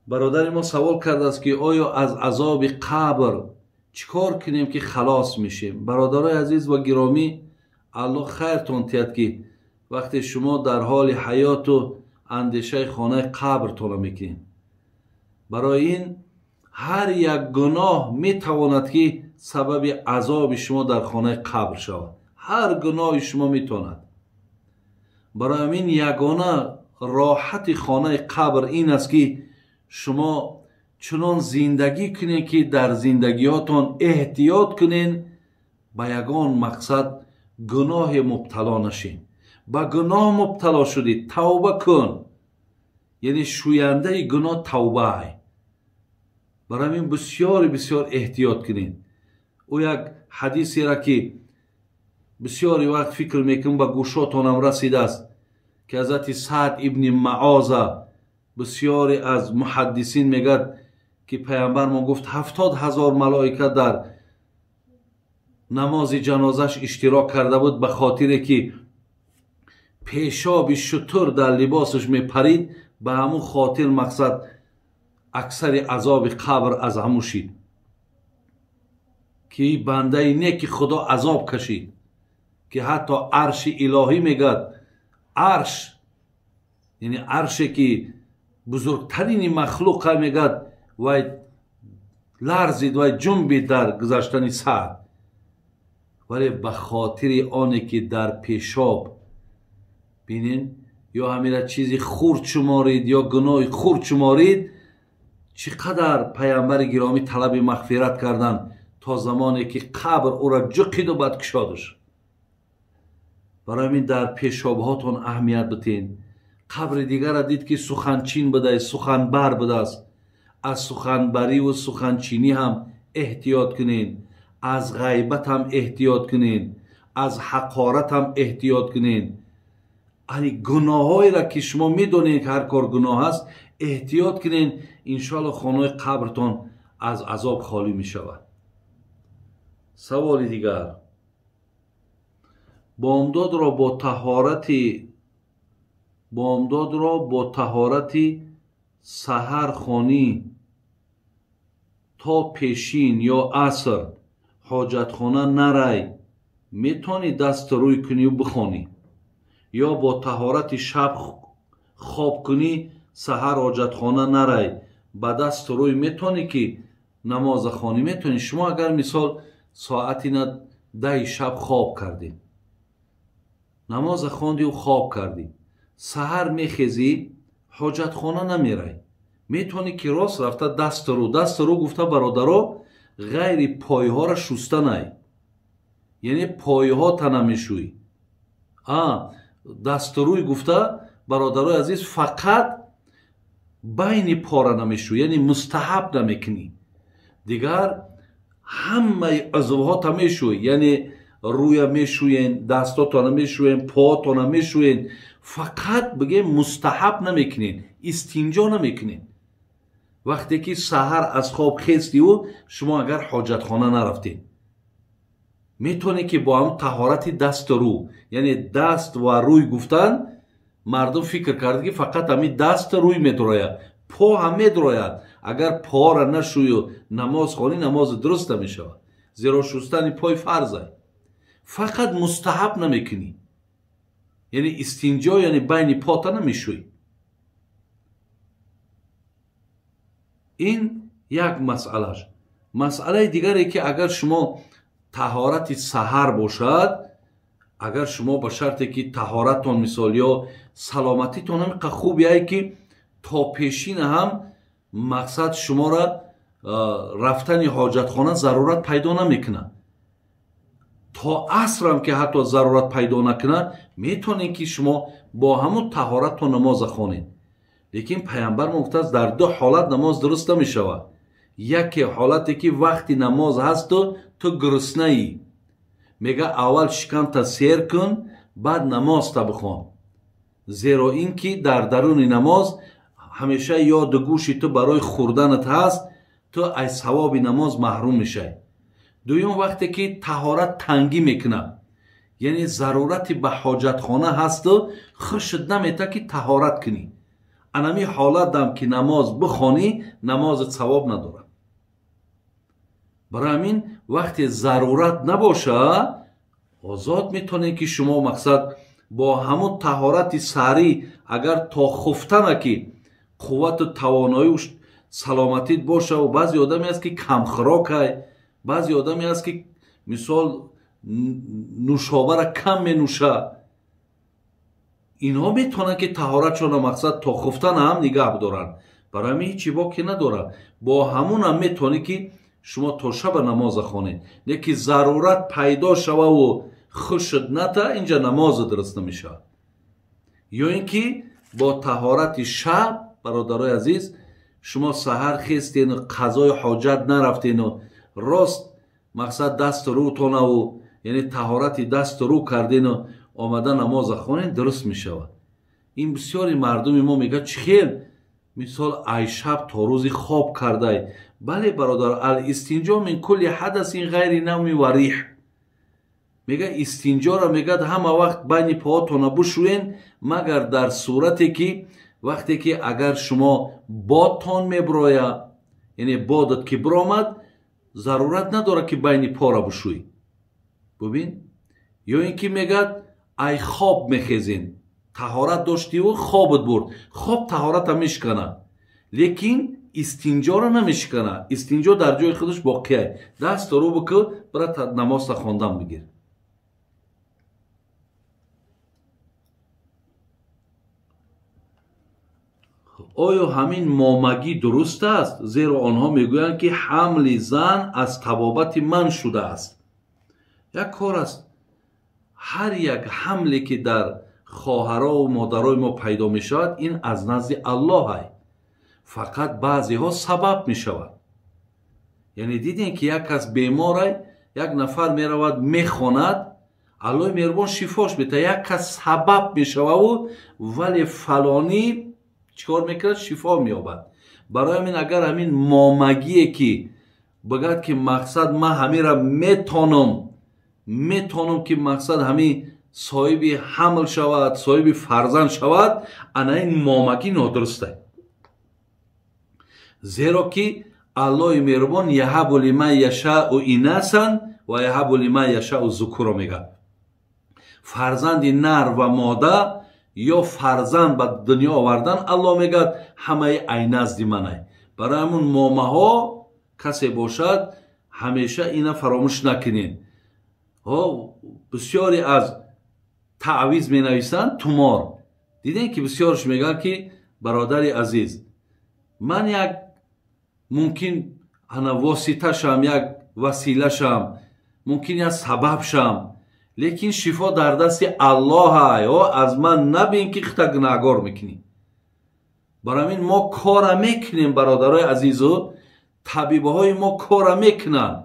برادر ما سوال کرده است که آیا از عذاب قبر چیکار کنیم که خلاص میشیم؟ برادرای عزیز و گرامی، الله خیرتون تید که وقتی شما در حال حیات و اندیشه خانه قبرتون میکنید، برای این هر یک گناه میتواند که سبب عذاب شما در خانه قبر شود. هر گناه شما میتواند. برای همین یگانه راحت خانه قبر این است که شما چنان زندگی کنید که در زندگیاتون احتیاط کنین، به یگان مقصد گناه مبتلا نشین. به گناه مبتلا شدید توبه کن، یعنی شوینده گناه توبه. برای همین بسیار بسیار احتیاط کنین. او یک حدیثی را که بسیاری وقت فکر میکنم به گوشاتونم رسیده است که حضرت سعد ابن معاذ بسیاری از محدثین میگد که پیامبر ما گفت 70,000 ملائکه در نماز جنازش اشتراک کرده بود، به خاطر که پیشاب شتر در لباسش میپرید. به همون خاطر مقصد اکثر عذاب قبر از همون شید که بنده نیک خدا عذاب کشید، که حتی عرش الهی میگد، عرش یعنی عرشی که بزرگترین مخلوق میگد و لرزید و جنبید در گذشتن سعد، ولی به خاطر آنی که در پیشاب بینین یا همیشه چیزی خورد شمارید یا گناه خورد شمارید، چقدر پیامبر گرامی طلب مغفرت کردن تا زمانی که قبر او را جقید و بد کشادش. برای همین در پیشاب هاتون اهمیت بتین. قبر دیگر را دید که سخنچین بده، سخنبر بده است. از سخنبری و سخنچینی هم احتیاط کنین، از غیبت هم احتیاط کنین، از حقارت هم احتیاط کنین. یعنی گناهایی را که شما میدونین که هر کار گناه است احتیاط کنین، انشاءالله خانه قبرتون از عذاب خالی می شود. سوال دیگر، بامداد را با طهارت سحر خانی تا پیشین یا عصر حاجت خانه نرای، میتونی دست روی کنی و بخوانی، یا با طهارت شب خواب کنی سحر حاجت خانه نرای با دست روی میتونی که نماز خانی میتونی. شما اگر مثال ساعتی 10 شب خواب کردی، نماز خواندی و خواب کردی، سحر میخیزی حاجت خانه نمیرای، میتونی که راست رفته دست رو گفته برادرها غیر پای ها را شسته نای، یعنی پای ها تا نمیشوی. دست روی گفته برادرای عزیز فقط بین پا را نمیشوی، یعنی مستحب نمیکنی. دیگر همه عضوها تا میشوی، یعنی روی میشوین، دستاتو نمیشوین، پاتو نمیشوین، فقط بگه مستحب نمیکنین، استنجا نمیکنین. وقتی که سحر از خواب خیستی و شما اگر حاجت خانه نرفتین، میتونی که با هم طهارت دست رو، یعنی دست و روی گفتن مردم فکر کرده که فقط همین دست روی میدراید، پا هم میدراید. اگر پا را نشوی و نماز خوانی نماز درست نمیشود، زیرا شستن پای فرضه. فقط مستحب نمیکنی، یعنی استنجا، یعنی بین پاتا نمیشوی. این یک مسئلهش. مسئله دیگری که اگر شما طهارت سحر باشد، اگر شما با شرطی که طهارتتون مثال یا سلامتیتون هم خوبیه که تا پیشین هم مقصد شما را رفتن حاجت خانه ضرورت پیدا نمیکنه، تا عصر هم که حتی ضرورت پیدا نکنه میتونین که شما با همون طهارت تو نماز خوانین. لیکن پیامبر گفته است در 2 حالت نماز درست نمیشود. یکی حالتی که وقتی نماز هست و تو گرسنه ای، میگه اول شکم تا سیر کن بعد نماز تا بخوان، زیرا این که در درون نماز همیشه یاد گوشی تو برای خوردنت هست، تو از ثواب نماز محروم میشه. دویم وقتی که طهارت تنگی میکنه، یعنی ضرورتی به حاجت خانه هست و خوشت نمیته که طهارت کنی، انمی حالت دم که نماز بخوانی نماز ثواب نداره. برای همین وقتی ضرورت نباشه آزاد میتونه که شما مقصد با همون طهارت سری اگر تا خفتنه که قوت و توانایی و سلامتیت باشه. و بعضی آدمی هست که کم خوراکه، بعضی آدمی هست که مثال نوشابه را کم می نوشه، اینها میتونن که طهارتشون مقصد تا خفتن هم نگه دارن. برای همین هیچی باکی نداره. با همون هم میتونه که شما تا شب نماز خونید. یکی ضرورت پیدا شوه و خشد نته اینجا نماز درست نمیشه. یا اینکه با طهارت شب برادرای عزیز شما سحر خیستین و قضای حاجت نرفتین و راست مقصد دست رو تونه و یعنی طهارت دست رو کردین و آمده نماز خونین درست میشود. این بسیاری مردم ما میگه چه خیل مثال ای شب تا روزی خواب کرده. بله برادر، الاستنجا من کل حدث غیر نوم و ریح. میگه استنجا را میگه همه وقت بین پاهاتون بشوین مگر در صورتی که وقتی که اگر شما بادتان میبروید یعنی بادت که برآمد ضرورت نداره که بین پا را بشوی. ببین، یا اینکه میگه ای خواب میخیزین طهارت داشتی و خوابت برد. خواب طهارت هم میشکنه لیکن استنجا را نمیشکنه. استنجا در جای خودش باقیه. دست رو بکن برای نماز خواندن بگیر. آیا همین مامگی درست است؟ زیرا آنها میگویند که حمل زن از طبابت من شده است. یک کار است، هر یک حملی که در خواهرها و مادرای ما پیدا می شود این از نزد الله است. فقط بعضی ها سبب می شود. یعنی دیدین که یک کس بیماره یک نفر می رود می خواند الله مهربان شفاش میده. یک کس سبب می شود ولی فلانی چیکار میکرد؟ شفا مییابد. برای همین اگر همین مامگیه که بگد که مقصد من همین را میتونم که مقصد همین صاحب حمل شود، صاحب فرزند شود، انا این مامگی نادرسته. زیرا که الله مهربان یهب لمن یشاء اناثا و یهب لمن یشاء ذکورا میگه. فرزند نر و ماده یا فرزند به دنیا آوردن الله میگه همه ای نزد منه. برای همون مامه ها کسی باشد همیشه اینا فراموش نکنین. بسیاری از تعویض می نویسند تومار. دیدین که بسیارش میگن که برادر عزیز من یک ممکن انا واسطه شم، یک وسیله شم، ممکن یک سبب شم، لیکن شفا در دست الله است. از من نبین که خطا گناهکار میکنی. برای همین ما کار میکنیم برادرای عزیزو، طبیبهای ما کار میکنن،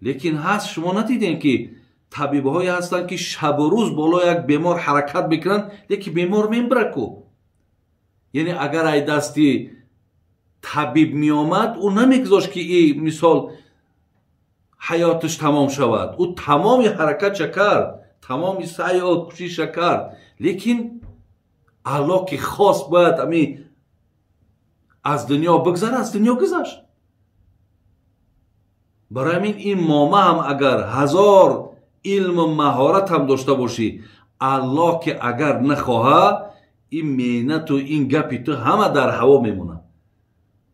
لیکن هست شما ندیدین که طبیبهایی هستن که شب و روز بالا یک بیمار حرکت بکنن لیکن بیمار میبرکو. یعنی اگر ای دستی طبیب میامد او نمیگذاشت که این مثال حیاتش تمام شود. او تمامی حرکت کرد، تمامی سعی و کوشش کرد، لیکن الله که خواست باید امی از دنیا بگذره، از دنیا گذشت. برای همین این مامه هم اگر هزار علم و مهارت هم داشته باشی، الله که اگر نخواهد این مینت و این گپی تو همه در هوا میمونه.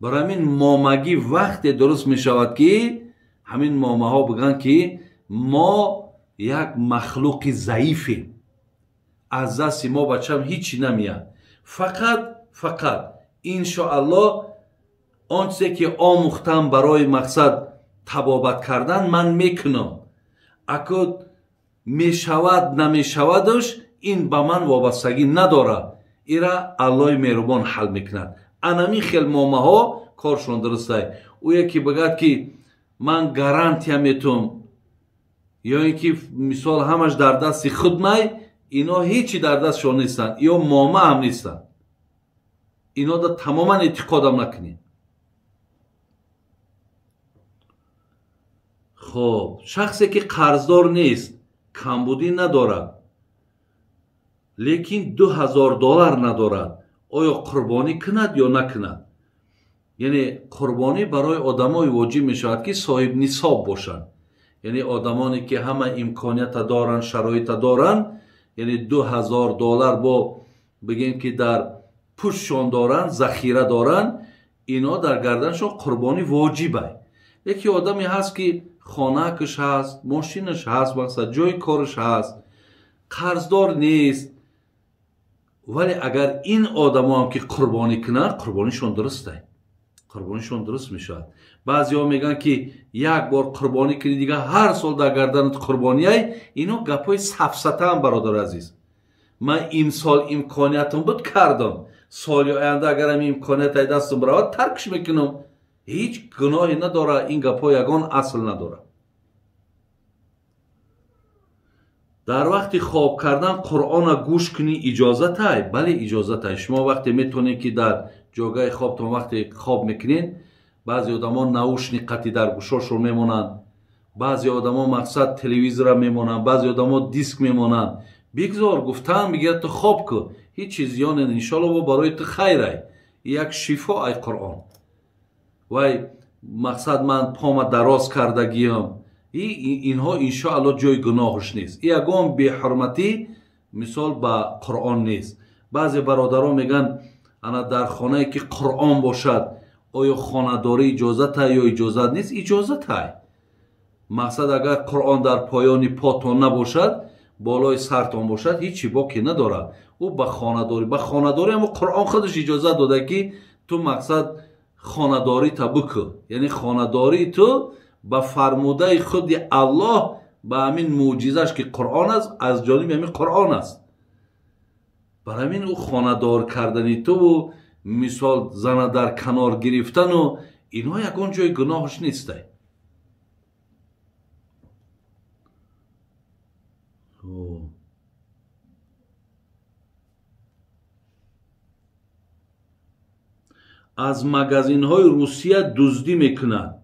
برای همین مامگی وقت درست میشود که همین مامه ها بگن که ما یک مخلوق ضعیفیم، از دست ما بچم هیچی نمیاد، فقط انشاءالله آنچه که آموختم برای مقصد طبابت کردن من میکنم، اگر میشود نمیشودش این به من وابستگی نداره، ایرا الله مهربان حل میکند. انمی خیل مامه ها کارشون درسته. او یکی بگد که من گارانتی میتونم، یا اینکه مثال همش در دست خود می، اینا هیچی در دستشون نیستن، یا مامه هم نیستن. اینا دا تماما اعتقادم نکنید. خب شخصی که قرضدار نیست، کمبودی ندارد، لیکن $2000 ندارد، آیا قربانی کند یا نکند. یعنی قربانی برای آدمای واجب می شود که صاحب نصاب باشند، یعنی آدمانی که همه امکانیت دارن، شرایط دارن، یعنی $2000 با بگیم که در پشتشان دارن، ذخیره دارن، اینا در گردنشون قربانی واجبه. یکی آدمی هست که خانه‌کش هست، ماشینش هست، مثلا جای کارش هست، قرضدار نیست، ولی اگر این آدم هم که قربانی کنن، قربانیشون درسته، قربانیشون درست میشود. بعضی ها میگن که یک بار قربانی کنی دیگه هر سال در گردنت قربانی های، اینو گپای سفسطه هم برادر عزیز. من این سال امکانیتم بود کردم، سال آینده اگرم امکانیت دستم برود ترکش میکنم، هیچ گناهی نداره. این گپا یگان اصل نداره. در وقتی خواب کردن قرآن گوش کنی اجازت های؟ بله اجازت های. شما وقتی میتونید که در جاگاه خوابتون وقتی خواب میکنین، بعضی آدما ناوشنیقتی در گوشاشون میمونن، بعضی آدما مقصد تلویزیون میمونن، بعضی آدما دیسک میمونن. بگذار گفتن میگه تو خواب کن، هیچ چیز یان ان شاءالله برای تو خیره، یک شفا ای قرآن. وای مقصد من پام دراز کردگیم، اینها انشاءالله جای گناهش نیست. این یگان بی حرمتی مثال با قرآن نیست. بعضی برادران میگن انا در خانه که قرآن باشد آیا خانه داری اجازت های یا اجازت نیست؟ اجازت های. مقصد اگر قرآن در پایان پاتون نباشد، بالای سرتون باشد، هیچی باکی نداره. او به خانه داری، به خانه داری اما قرآن خودش اجازت داده که تو مقصد خانه داری تا بکن، یعنی خانه داری تو به فرموده خود الله، به همین معجزش که قرآن است، از جانب همین قرآن است. برای همین او خانه دار کردنی تو و مثال زن در کنار گرفتن و اینها یکان جای گناهش نیسته. از مگزین های روسیه دزدی میکنند،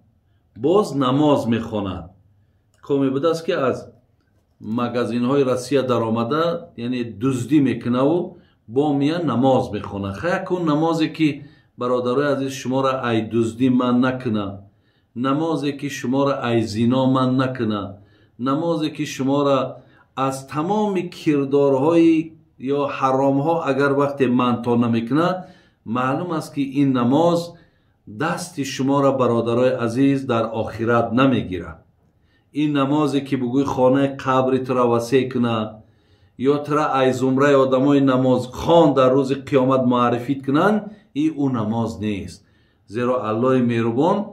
باز نماز میخوانند. کمی بوده است که از مگزین های روسیه در آمده، یعنی دزدی میکنه و با میان نماز میخونه. خیلی کن نمازی که برادرای عزیز شما را ای دزدی من نکنه، نمازی که شما را ای زنا من نکنه، نمازی که شما را از تمام کردارهای یا حرامها اگر وقت منتا نمیکنه، معلوم است که این نماز دست شما را برادرای عزیز در آخرت نمیگیره. این نمازی که بگوی خانه قبر ترا وسیع کنه یا ترا ای زمره آدمای نماز خان در روز قیامت معرفی کنن، این اون نماز نیست. زیرا الله مهربان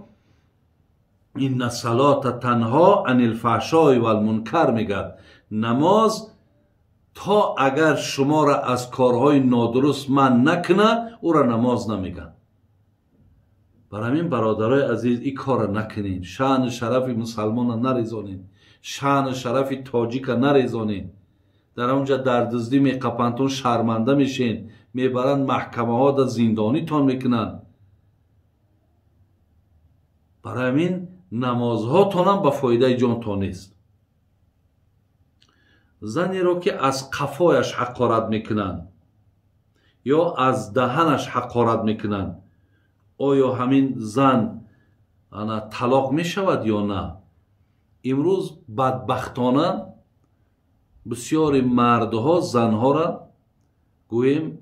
این الصلاة تنها عن الفحشاء و المنکر میگه، نماز تا اگر شما را از کارهای نادرست من نکنه او را نماز نمیگن. برای همین برادرای عزیز این کار نکنین، شأن شرف مسلمان نریزانین، شأن شرف تاجیک نریزانین. در اونجا در دزدی میقپنتون شرمنده میشین، میبرند محکمه ها در زندانی تان میکنن. برای همین نمازها تانم به فایده جان تا نیست. زنی را که از قفایش حقارت میکنن یا از دهنش حقارت میکنن، آیا همین زن طلاق میشود یا نه؟ امروز بدبختانه بسیار مردها زنها را گویم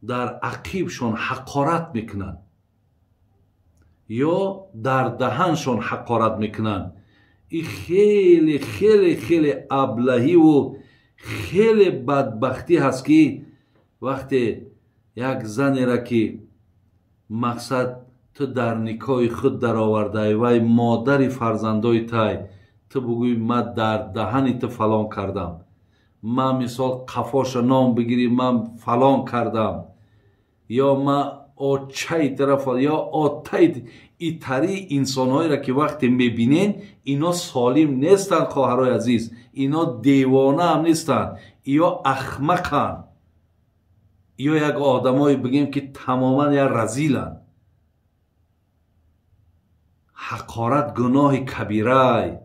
در عقیبشان حقارت میکنن یا در دهنشان حقارت میکنن. این خیلی خیلی خیلی ابلهی و خیلی بدبختی هست که وقتی یک زنی را که مقصد تو در نکاح خود در آورده و مادر فرزندای تای، تو بگوی من در دهنی تو فلان کردم، من مثال قفاش نام بگیری من فلان کردم، یا من آچه طرف یا آتای ایتری انسان هایی را که وقتی میبینین اینا سالم نیستن خواهرای عزیز، اینا دیوانه هم نیستن، یا احمقن، یا یک آدمایی بگیم که تماما یا رزیلن. حقارت گناه کبیره.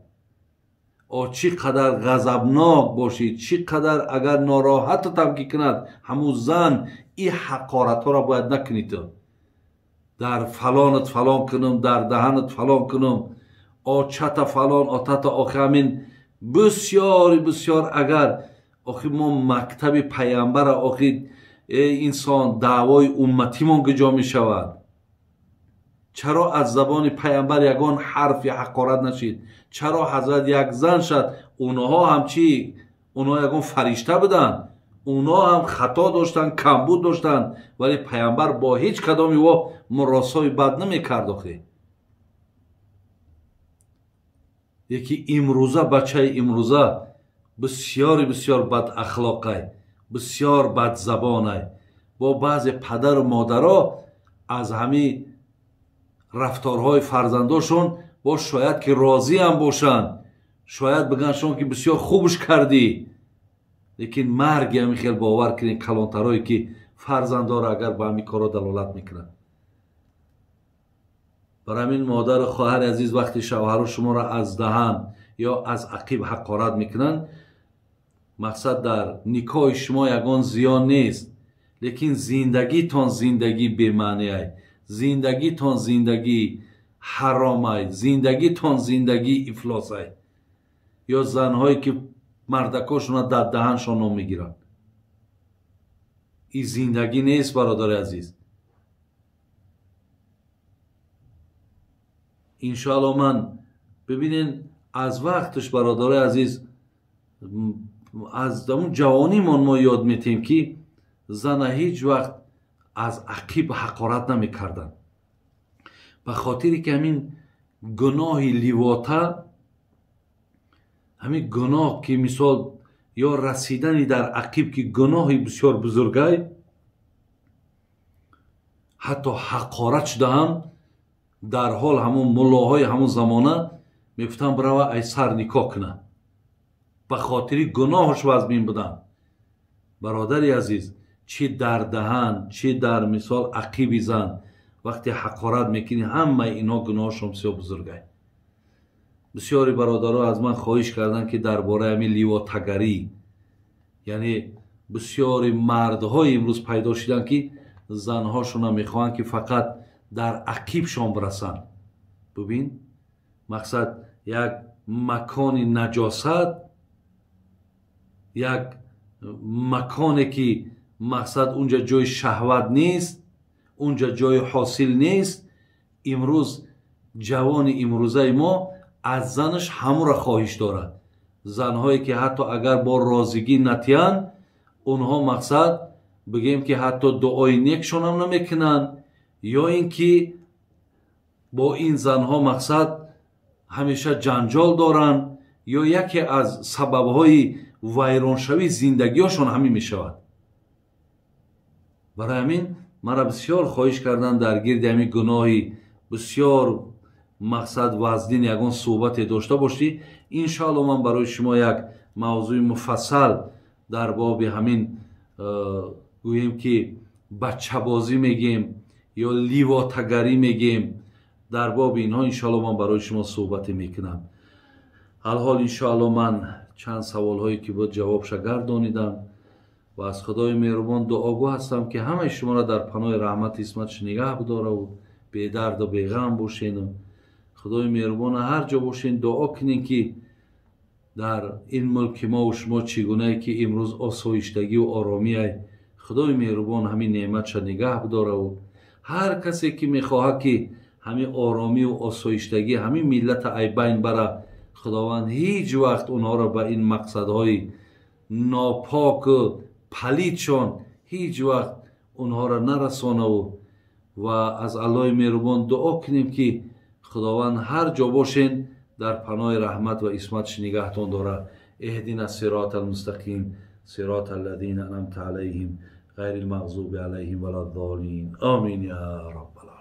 چی قدر غضبناک باشید، چی قدر اگر ناراحت تم کند همون زن، این حقارت ها را باید نکنید. در فلانت فلان کنم، در دهنت فلان کنم، چت فلان آتت آخه همین بسیار بسیار. اگر آخه ما مکتب پیامبر آخه انسان دعوای امتی ما گجا می شود، چرا از زبان پیامبر یگان حرف یا حقارت نشید؟ چرا حضرت یک زن شد؟ اونها هم چی؟ اونها یگان فرشته بودن، اونها هم خطا داشتن، کمبود داشتن، ولی پیامبر با هیچ کدامی و مراسای بد نمی کرد. آخه یکی امروزه بچه امروزه بسیار بسیار بد اخلاقه، بسیار بد زبانه. با بعض پدر و مادرها از همین رفتارهای فرزنداشون با شاید که راضی هم باشن، شاید بگن شما که بسیار خوبش کردی، لیکن مرگ همی خیلی باور کنین کلانترهایی که فرزندا را اگر به همین کارا دلالت میکنن. برای همین مادر و خواهر عزیز وقتی شوهر شما را از دهن یا از عقیب حقارت میکنن، مقصد در نکاح شما یگان زیان نیست، لیکن زندگی تان زندگی بی‌معنی است، زندگی تان زندگی حرام است، زندگی تان زندگی افلاس است. یا زنهایی که مردکاشون در دهنشان نام میگیرن، این زندگی نیست برادر عزیز. انشاءالله من ببینین از وقتش برادر عزیز از اون جوانی ما یاد میتیم که زن هیچ وقت از عقیب حقارت نمی کردن، به خاطری که همین گناه لیواته، همین گناه که مثال یا رسیدنی در عقیب که گناهی بسیار بزرگه، حتی حقارت شده هم در حال همون ملاهای همون زمانه میفتن برای ای سر نکاح کنه، به خاطری گناهش از بین بدن. برادری عزیز، چی در دهن چی در مثال عقیب زن وقتی حقارت میکنی، همه اینا گناهش بسیار بزرگه. بسیاری برادرها از من خواهش کردن که درباره همین لیواتگری، یعنی بسیاری مردهای امروز پیدا شدن که زنهاشون هم میخوان که فقط در عقیبشان برسن. ببین مقصد یک مکان نجاست، یک مکانی که مقصد اونجا جای شهوت نیست، اونجا جای حاصل نیست. امروز جوان امروزه ما از زنش همون را خواهش دارد. زنهایی که حتی اگر با رازگی نتیان، اونها مقصد بگیم که حتی دعای نیکشون هم نمیکنن، یا اینکه با این زنها مقصد همیشه جنجال دارن، یا یکی از سببهای ویرانشوی زندگیشون همین می شود. برای همین مرا بسیار خواهش کردن در گرد همین گناهی بسیار مقصد وزدین یگان صحبت داشته باشی. انشاءالله من برای شما یک موضوع مفصل در باب همین گوییم که بچه بازی میگیم یا لیواتگری میگیم، در باب اینها انشاءالله من برای شما صحبت میکنم. الحال انشاءالله من چند سوال هایی که بود جوابش گردانیدم و از خدای مهربان دعاگو هستم که همه شما را در پناه رحمت اسمتش نگه بداره و به درد و به غم باشین. خدای مهربان هر جا باشین دعا کنین که در این ملک ما و شما چگونه که امروز آسایشتگی و آرامی است، خدای مهربان همین نعمتش نگه بداره و هر کسی که میخواه که همین آرامی و آسایشتگی همین ملت ای بین بره، خداوند هیچ وقت اونها را به این مقصدهای ناپاک و پلیدشان هیچ وقت اونها را نرسانه و از الله مهربان دعا کنیم که خداوند هر جا باشین در پناه رحمت و اسمتش نگهتان داره. اهدنا الصراط المستقیم صراط الذین انعمت علیهم غیر المغضوب علیهم ولا الضالین. آمین یا رب العالمین.